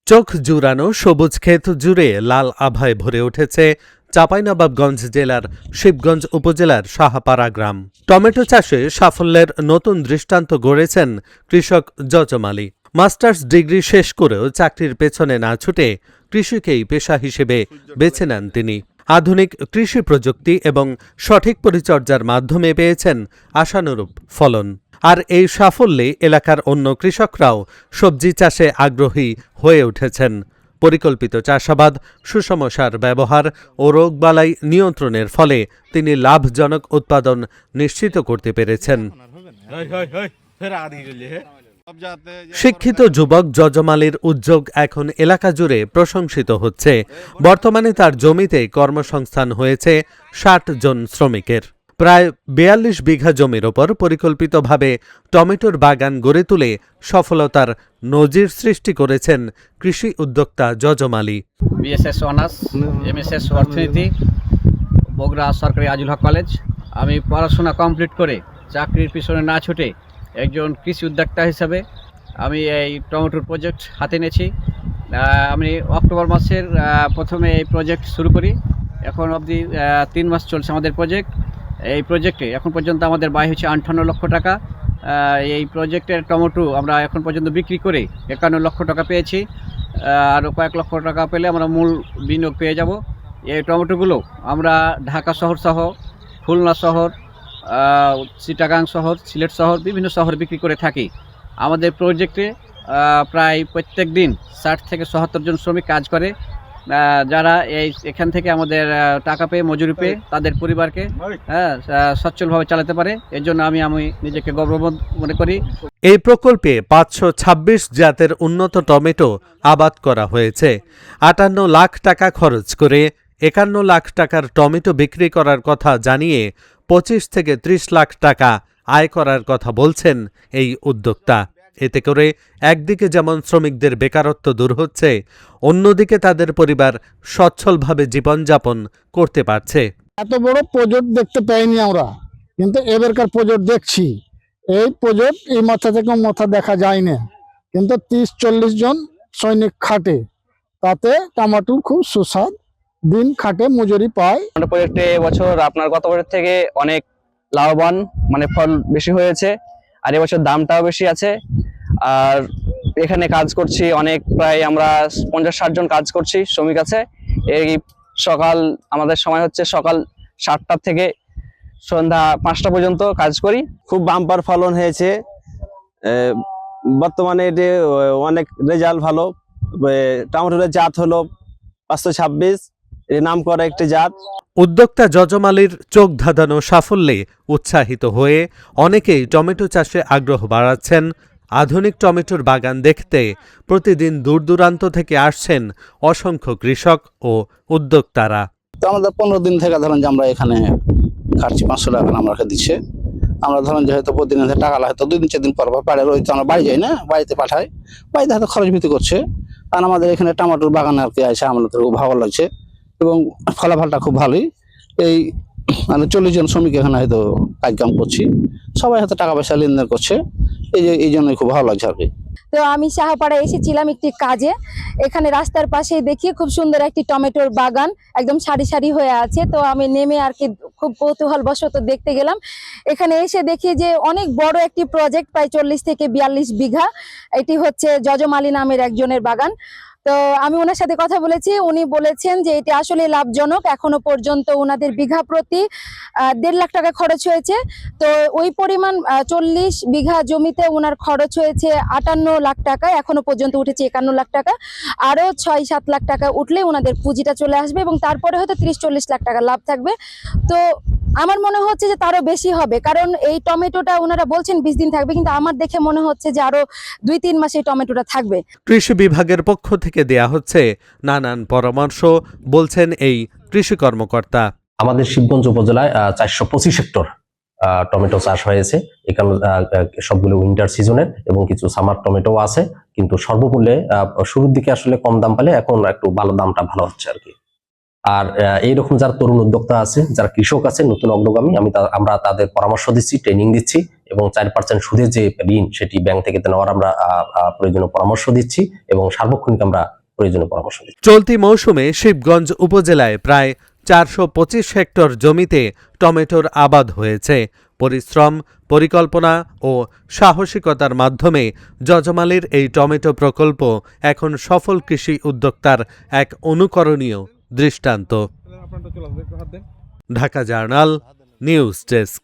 চোখ জুড়ানো সবুজ ক্ষেত জুড়ে লাল আভায় ভরে উঠেছে চাঁপাইনবাবগঞ্জ জেলার শিবগঞ্জ উপজেলার সাহাপাড়া গ্রাম। টমেটো চাষে সাফল্যের নতুন দৃষ্টান্ত গড়েছেন কৃষক জজম আলী। মাস্টার্স ডিগ্রি শেষ করেও চাকরির পেছনে না ছুটে কৃষিকেই পেশা হিসেবে বেছে নেন তিনি। আধুনিক কৃষি প্রযুক্তি এবং সঠিক পরিচর্যার মাধ্যমে পেয়েছেন আশানুরূপ ফলন। আর এই সাফল্যে এলাকার অন্য কৃষকরাও সবজি চাষে আগ্রহী হয়ে উঠেছেন। পরিকল্পিত চাষাবাদ, সুষম সার ব্যবহার ও রোগবালাই নিয়ন্ত্রণের ফলে তিনি লাভজনক উৎপাদন নিশ্চিত করতে পেরেছেন। শিক্ষিত যুবক জজম আলীর উদ্যোগ এখন এলাকা জুড়ে প্রশংসিত হচ্ছে। বর্তমানে তার জমিতে কর্মসংস্থান হয়েছে ৬০ জন শ্রমিকের। প্রায় ৪২ বিঘা জমির ওপর পরিকল্পিতভাবে টমেটোর বাগান গড়ে তুলে সফলতার নজির সৃষ্টি করেছেন কৃষি উদ্যোক্তা জজম আলী। বিএসএস অনার্স, এমএসএস অর্থনীতি, বগুড়া সরকারি আজিল হক কলেজ। আমি পড়াশোনা কমপ্লিট করে চাকরির পিছনে না ছুটে একজন কৃষি উদ্যোক্তা হিসাবে আমি এই টমেটোর প্রজেক্ট হাতে নিয়েছি। আমি অক্টোবর মাসের প্রথমে এই প্রজেক্ট শুরু করি। এখন অবধি ৩ মাস চলছে আমাদের প্রজেক্ট। এই প্রজেক্টে এখন পর্যন্ত আমাদের ব্যয় হচ্ছে ৫৮ লক্ষ টাকা। এই প্রজেক্টের টমেটো আমরা এখন পর্যন্ত বিক্রি করে ৫১ লক্ষ টাকা পেয়েছি। আরও কয়েক লক্ষ টাকা পেলে আমরা মূল বিনিয়োগ পেয়ে যাব। এই টমেটোগুলো আমরা ঢাকা শহর সহ, খুলনা শহর, চিটাগাং শহর, সিলেট শহর, বিভিন্ন শহরে বিক্রি করে থাকি। আমাদের প্রজেক্টে প্রায় প্রত্যেক দিন ৬০ থেকে ৭০ জন শ্রমিক কাজ করে, যারা এখান থেকে আমাদের টাকা পেয়ে, মজুরি পেয়ে তাদের পরিবারকে সচ্ছলভাবে চালাতে পারে। এর জন্য আমি নিজেকে গর্ববোধ মনে করি। এই প্রকল্পে ৫২৬ জাতের উন্নত টমেটো আবাদ করা হয়েছে। ৫৮ লাখ টাকা খরচ করে ৫১ লাখ টাকার টমেটো বিক্রি করার কথা জানিয়ে ২৫ থেকে ৩০ লাখ টাকা আয় করার কথা বলছেন এই উদ্যোক্তা। এতে করে একদিকে যেমন শ্রমিকদের বেকারত্ব দূর হচ্ছে, অন্যদিকে তাদের পরিবার সচ্ছলভাবে জীবনযাপন করতে পারছে। এত বড় প্রজেক্ট দেখতে পাইনি আমরা, কিন্তু এবারকার প্রজেক্ট দেখছি। এই প্রজেক্ট এই মাথা থেকে মাথা দেখা যায় না, কিন্তু ৩০-৪০ জন সৈনিক খাটে, তাতে টমেটোর খুব সুস্বাদ, দিন খাটে মজুরি পায়। প্রজেক্টে এবছর আপনার গত বছর থেকে অনেক লাভবান, মানে ফল বেশি হয়েছে, আর এবছর দামটাও বেশি আছে। আর এখানে কাজ করছি অনেক, প্রায় আমরা ৫০-৬০ জন কাজ করছি, শ্রমিক আছে। এই আমাদের সময় হচ্ছে সকাল ৭টা থেকে সন্ধ্যা ৫টা পর্যন্ত কাজ করি। খুব বাম্পার ফলন হয়েছে। বর্তমানে এটি অনেক রেজাল্ট ভালো। টমেটোর জাত হলো ৫২৬, এর নাম করা একটি জাত। উদ্যোক্তা জজম আলীর চোখ ধাঁধানো সাফল্যে উৎসাহিত হয়ে অনেকেই টমেটো চাষে আগ্রহ বাড়াচ্ছেন। আধুনিক টমেটোর বাগান দেখতে প্রতিদিন দূর দূরান্ত থেকে আসছেন অসংখ্য কৃষক ও উদ্যোক্তারা। তো আমাদের ১৫ দিন থেকে ধরেন যে আমরা এখানে খাচ্ছি, ৫০০ টাকা আমাকে দিচ্ছে। আমরা ধরেন যে হয়তো প্রতিদিন টাকা হয়তো ২-৩ দিন পর পাড়ে রয়েছে, আমরা বাড়ি যাই না, বাড়িতে পাঠাই, বাড়িতে হয়তো খরচ ভিত্তি করছে। কারণ আমাদের এখানে টমেটোর বাগান আর কি আছে, আমাদের খুব ভালো লাগছে এবং ফলাফলটা খুব ভালোই। এই মানে ৪০ জন শ্রমিক এখানে হয়তো কাজকাম করছি, সবাই হয়তো টাকা পয়সা লেনদেন করছে, এই জন্যই খুব ভালো লাগছে আর কি। তো আমি সাহাপাড়ায় এসেছিলাম একটি কাজে। এখানে রাস্তার পাশেই দেখি খুব সুন্দর একটি টমেটোর বাগান, একদম সারি সারি হয়ে আছে। তো আমি নেমে আর কি খুব কৌতূহল বশত দেখতে গেলাম। এখানে এসে দেখি যে অনেক বড় একটি প্রজেক্ট, প্রায় ৪০ থেকে ৪২ বিঘা। এটি হচ্ছে জজম আলী নামের একজনের বাগান। তো আমি ওনার সাথে কথা বলেছি, উনি বলেছেন যে এটি আসলে লাভজনক। এখনো পর্যন্ত ওনাদের বিঘা প্রতি ১.৫ লাখ টাকা খরচ হয়েছে। তো ওই পরিমাণ ৪০ বিঘা জমিতে ওনার খরচ হয়েছে ৫৮ লাখ টাকা, এখনো পর্যন্ত উঠেছে ৫১ লাখ টাকা। আরো ৬-৭ লাখ টাকা উঠলে ওনাদের পুঁজিটা চলে আসবে এবং তারপরে হয়তো ৩০-৪০ লাখ টাকা লাভ থাকবে। তো আমার মনে হচ্ছে যে তারও বেশি হবে, কারণ এই টমেটোটা ওনারা বলছেন ২০ দিন থাকবে, কিন্তু আমার দেখে মনে হচ্ছে যে আরো ২-৩ মাসে টমেটোটা থাকবে। কৃষি বিভাগের পক্ষ থেকে দেয়া হচ্ছে নানান পরামর্শ, বলছেন এই কৃষি কর্মকর্তা। আমাদের শিবগঞ্জ উপজেলায় ৪২৫ হেক্টর টমেটো চাষ হয়েছে। এখানে সবগুলো উইন্টার সিজনের এবং কিছু সামার টমেটো আছে, কিন্তু সর্বমূল্যে শুরুর দিকে আসলে কম দাম পেলে এখন একটু ভালো দামটা ভালো হচ্ছে আর কি। আর এইরকম যারা তরুণ উদ্যোক্তা আছে, যারা কৃষক আছে, নতুন অগ্রগামী, আমরা তাদের পরামর্শ দিচ্ছি, ট্রেনিং দিচ্ছি এবং 4% সুদের যে ঋণ সেটি ব্যাংক থেকে নেওয়ার আমরা প্রয়োজনীয় পরামর্শ দিচ্ছি এবং সার্বক্ষণিক আমরা প্রয়োজনীয় পরামর্শ দিচ্ছি। চলতি মৌসুমে শিবগঞ্জ উপজেলায় প্রায় 425 হেক্টর জমিতে টমেটোর আবাদ হয়েছে। পরিশ্রম, পরিকল্পনা ও সাহসিকতার মাধ্যমে যজমালির এই টমেটো প্রকল্প এখন সফল কৃষি উদ্যোক্তার এক অনুকরণীয় দৃষ্টান্ত। Dhaka journal, news desk.